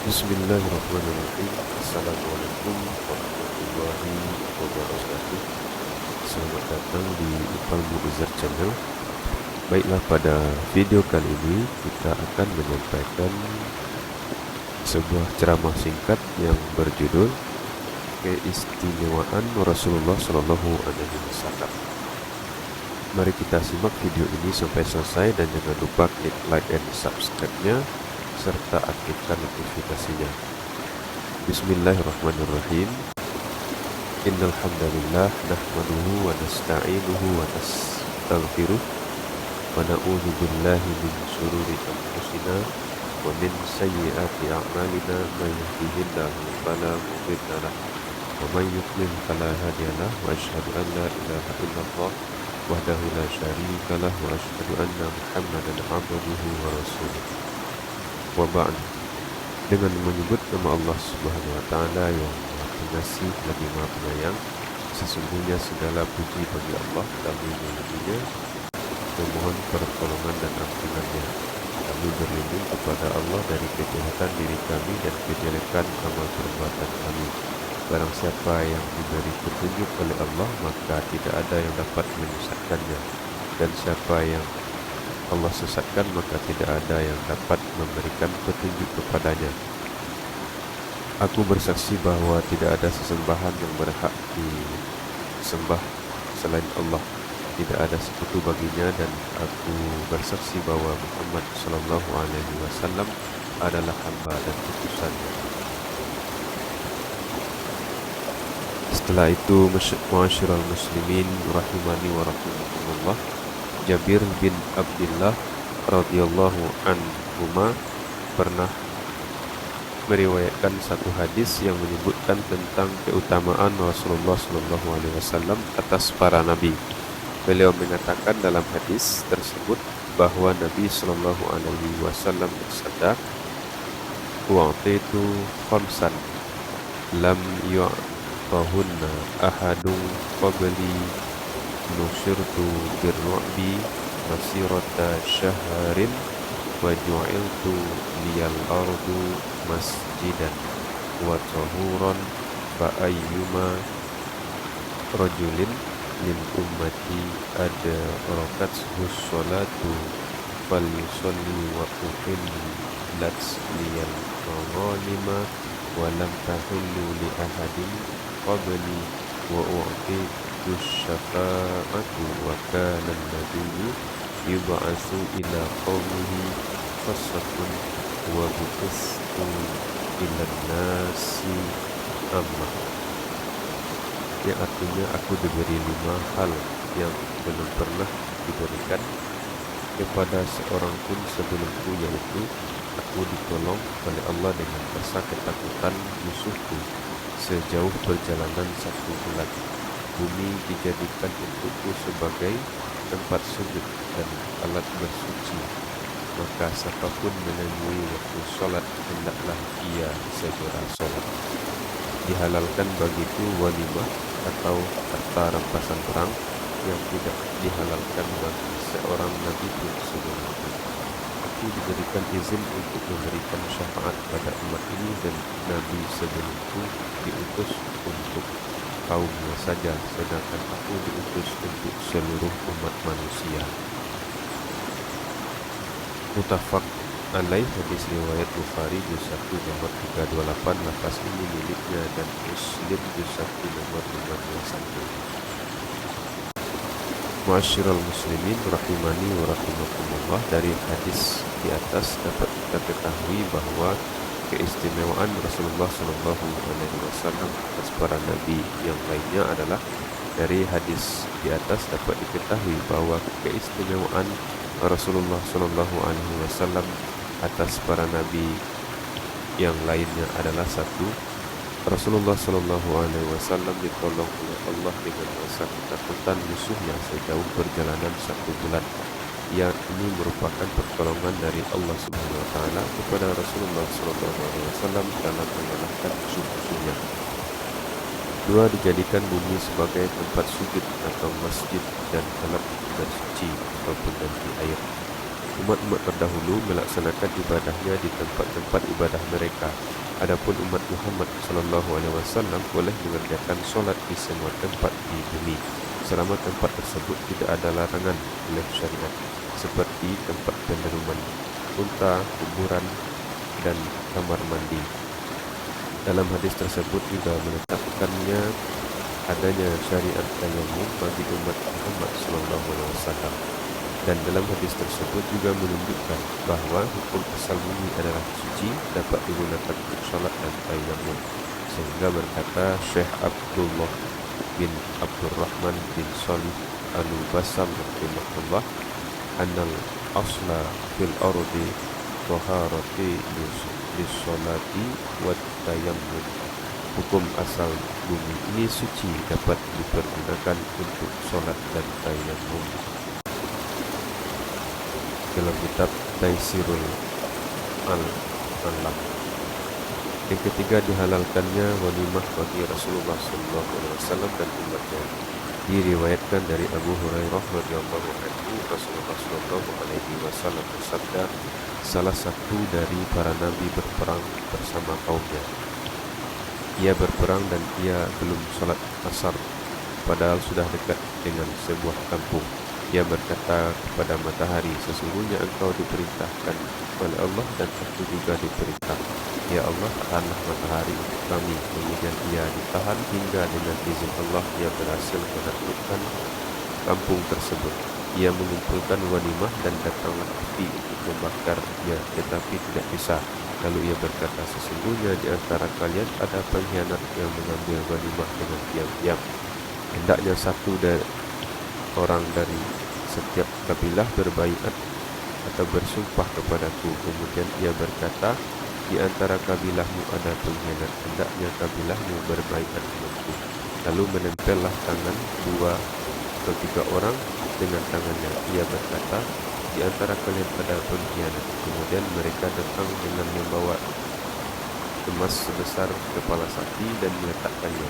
Bismillahirrahmanirrahim. Assalamualaikum warahmatullahi wabarakatuh. Selamat datang di Ipal Mu'izat Channel. Baiklah, pada video kali ini kita akan menyampaikan sebuah ceramah singkat yang berjudul Keistimewaan Rasulullah Shallallahu Alaihi Wasallam. Mari kita simak video ini sampai selesai dan jangan lupa klik like dan subscribe-nya serta aktifkan notifikasinya. Bismillahirrahmanirrahim. Innal hamdalillah nahmaduhu wa nasta'inuhu wa nastaghfiruh wa na'udzu billahi min shururi anfusina wa min sayyiati a'malina may yahdihillahu fala mudilla lahu wa may yudlil fala hadiyalah wa asyhadu an la ilaha illallah wahdahu la syarika lah wa asyhadu anna Muhammadan abduhu wa rasuluh. Wa ba'd. Dengan menyebut nama Allah Subhanahu wa taala yang Maha Pengasih lagi Maha Penyayang, sesungguhnya segala puji bagi Allah, kami memujinya, memohon pertolongan dan ampunannya. Kami berlindung kepada Allah dari kejahatan diri kami dan kejelekan amal perbuatan kami. Barang siapa yang diberi petunjuk oleh Allah, maka tidak ada yang dapat menyesatkannya. Dan siapa yang Allah sesatkan, maka tidak ada yang dapat memberikan petunjuk kepadanya. Aku bersaksi bahwa tidak ada sesembahan yang berhak disembah selain Allah. Tidak ada sekutu baginya, dan aku bersaksi bahwa Muhammad Sallallahu Alaihi Wasallam adalah hamba dan utusannya. Setelah itu, ma'asyiral muslimin rahimani wa rahimakumullah, Jabir bin Abdullah radhiyallahu anhuma pernah meriwayatkan satu hadis yang menyebutkan tentang keutamaan Rasulullah sallallahu alaihi wasallam atas para nabi. Beliau mengatakan dalam hadis tersebut bahwa Nabi sallallahu alaihi wasallam bersabda, "Wa'titu khamsan lam yu'tahunna ahadun qabli nusirtu birru'bi masirata syahrin wa ju'iltu liyal ardu masjidan wa tahuran fa ayyuma rajulin min ummati adrakathu sholatu falyusalli wa uhillat liyal maghanima wa lam tahillu li ahadin qabli wa u'titu syafa'atu wa kana an-nabiyyu yub'atsu ila qaumihi khassatan wa bu'ithu ila nasi ammah." Yang artinya, aku diberi 5 hal yang belum pernah diberikan kepada seorang pun sebelumku, yaitu aku ditolong oleh Allah dengan rasa ketakutan musuhku sejauh perjalanan 1 bulan. Bumi dijadikan untukku sebagai tempat sujud dan alat bersuci, maka siapapun menemui waktu sholat hendaklah ia segera sholat. Dihalalkan bagiku walimah atau harta rampasan perang yang tidak dihalalkan bagi seorang nabi pun sebelumku. Aku diberikan izin untuk memberikan syafaat pada umat ini, dan nabi sebelumku diutus untuk kaumnya saja, sedangkan aku diutus untuk seluruh umat manusia. Muttafaq alaih. Hadis riwayat Bukhari juz 1 nomor 328, lafaz ini miliknya, dan Muslim juz 1 nomor 521. Ma'asyiral muslimin rahimani wa rahimakumullah, dari hadis di atas dapat kita ketahui bahwa keistimewaan Rasulullah Shallallahu Alaihi Wasallam atas para nabi yang lainnya adalah, dari hadis di atas dapat diketahui bahwa keistimewaan Rasulullah Shallallahu Alaihi Wasallam atas para nabi yang lainnya adalah: 1. Rasulullah Shallallahu Alaihi Wasallam ditolong oleh Allah dengan rasa ketakutan musuhnya sejauh perjalanan 1 bulan. Yang ini merupakan pertolongan dari Allah Subhanahu Wa Taala kepada Rasulullah Shallallahu Alaihi Wasallam dalam mengalahkan musuh-musuhnya. 2. Dijadikan bumi sebagai tempat sujud atau masjid dan alat bersuci atau pengganti air. Umat-umat terdahulu melaksanakan ibadahnya di tempat-tempat ibadah mereka. Adapun umat Muhammad SAW boleh mengerjakan solat di semua tempat di bumi, selama tempat tersebut tidak ada larangan oleh syariat, seperti tempat penderuman unta, kuburan, dan kamar mandi. Dalam hadis tersebut juga menetapkannya adanya syariat tayamum bagi umat Muhammad SAW. Dan dalam hadis tersebut juga menunjukkan bahwa hukum asal bumi adalah suci, dapat digunakan untuk sholat dan tayamum. Sehingga berkata Syekh Abdullah bin Abdurrahman bin Salih Al-Basam rahimahullah, annal asla fil ardi taharati lis-sholati wat tayammum. Hukum asal bumi ini suci, dapat dipergunakan untuk sholat dan tayammum. Dalam kitab Taisirul Al-Alam. Yang ketiga, dihalalkannya walimah bagi Rasulullah SAW dan umatnya. Diriwayatkan dari Abu Hurairah radhiyallahu anhu, Rasulullah SAW bersabda, salah satu dari para nabi berperang bersama kaumnya. Ia berperang dan ia belum sholat asar, padahal sudah dekat dengan sebuah kampung. Ia berkata kepada matahari, sesungguhnya engkau diperintahkan oleh Allah dan aku juga diperintah. Ya Allah, tahanlah matahari untuk kami. Kemudian ia ditahan hingga dengan izin Allah ia berhasil menaklukkan kampung tersebut. Ia mengumpulkan wanimah dan datanglah api untuk membakarnya, tetapi tidak bisa. Lalu ia berkata, sesungguhnya di antara kalian ada pengkhianat yang mengambil wanimah dengan diam-diam. Hendaknya satu orang dari setiap kabilah berbaiat atau bersumpah kepadaku. Kemudian ia berkata, di antara kabilahmu ada pengkhianat, hendaknya kabilahmu berbaiat denganku. Lalu menempellah tangan 2 atau 3 orang dengan tangannya. Ia berkata, di antara kalian ada pengkhianat. Kemudian mereka datang dengan membawa emas sebesar kepala sapi dan meletakkannya.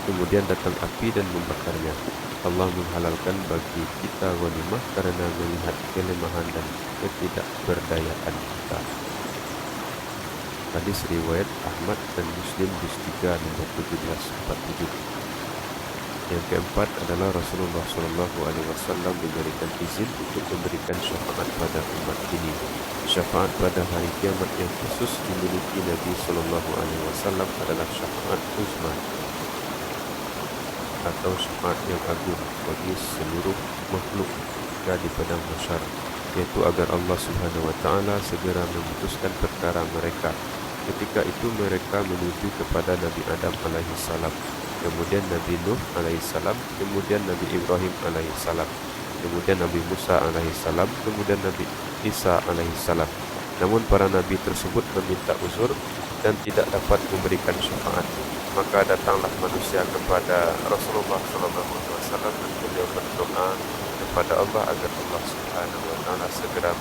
Kemudian datang api dan membakarnya. Allah menghalalkan bagi kita ghanimah karena melihat kelemahan dan ketidakberdayaan kita. Hadis riwayat Ahmad dan Muslim juz 3 nomor 1747. Yang keempat adalah Rasulullah SAW diberikan izin untuk memberikan syafaat pada umat ini. Syafaat pada hari kiamat yang khusus dimiliki Nabi SAW adalah syafaat uzma atau syafaat yang agung bagi seluruh makhluk di padang mahsyar, yaitu agar Allah Subhanahu wa taala segera memutuskan perkara mereka. Ketika itu mereka menuju kepada Nabi Adam alaihi salam, kemudian Nabi Nuh alaihi salam, kemudian Nabi Ibrahim alaihi salam, kemudian Nabi Musa alaihi salam, kemudian Nabi Isa alaihi salam. Namun para nabi tersebut meminta uzur dan tidak dapat memberikan syafaat. Maka datanglah manusia kepada Rasulullah SAW dan beliau berdoa kepada Allah agar Allah Subhanahu wa taala segera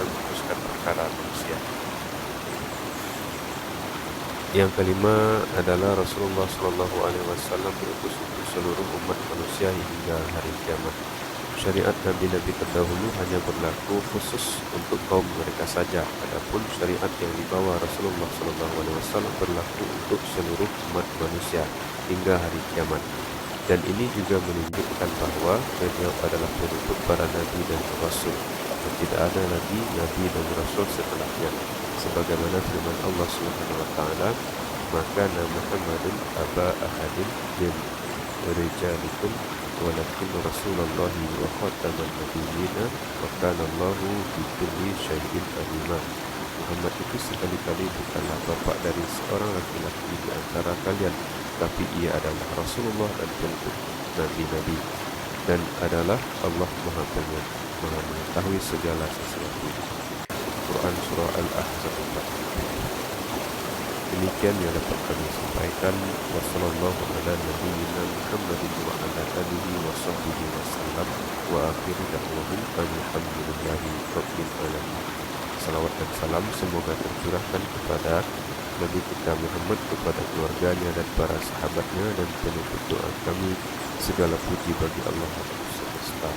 memutuskan perkara manusia. Yang kelima adalah Rasulullah SAW berutus untuk seluruh umat manusia hingga hari kiamat. Syariat nabi-nabi terdahulu hanya berlaku khusus untuk kaum mereka saja. Adapun syariat yang dibawa Rasulullah SAW berlaku untuk seluruh umat manusia hingga hari kiamat. Dan ini juga menunjukkan bahwa beliau adalah penutup para nabi dan rasul, dan tidak ada lagi nabi dan rasul setelahnya. Sebagaimana firman Allah Subhanahu wa taala, maka Muhammadun aba ahadin min rijalikum walakin Rasulullah wa khataman nabiyyin wa kana Allahu bikulli syai'in alima. Muhammad itu sekali-kali bukanlah bapa dari seorang laki-laki di antara kalian, tapi ia adalah Rasulullah dan penutup nabi-nabi, dan adalah Allah Maha Pengasih, Maha mengetahui segala sesuatu. Quran Surah Al-Ahzab 4. Demikian yang dapat kami sampaikan. Wassalamualaikum warahmatullahi wabarakatuh. Wa akhiru da'wahum alhamdulillahi rabbil alamin. Salawat dan salam semoga tercurahkan kepada Nabi kita Muhammad, kepada keluarganya dan para sahabatnya, dan penutup doa kami, segala puji bagi Allah semesta.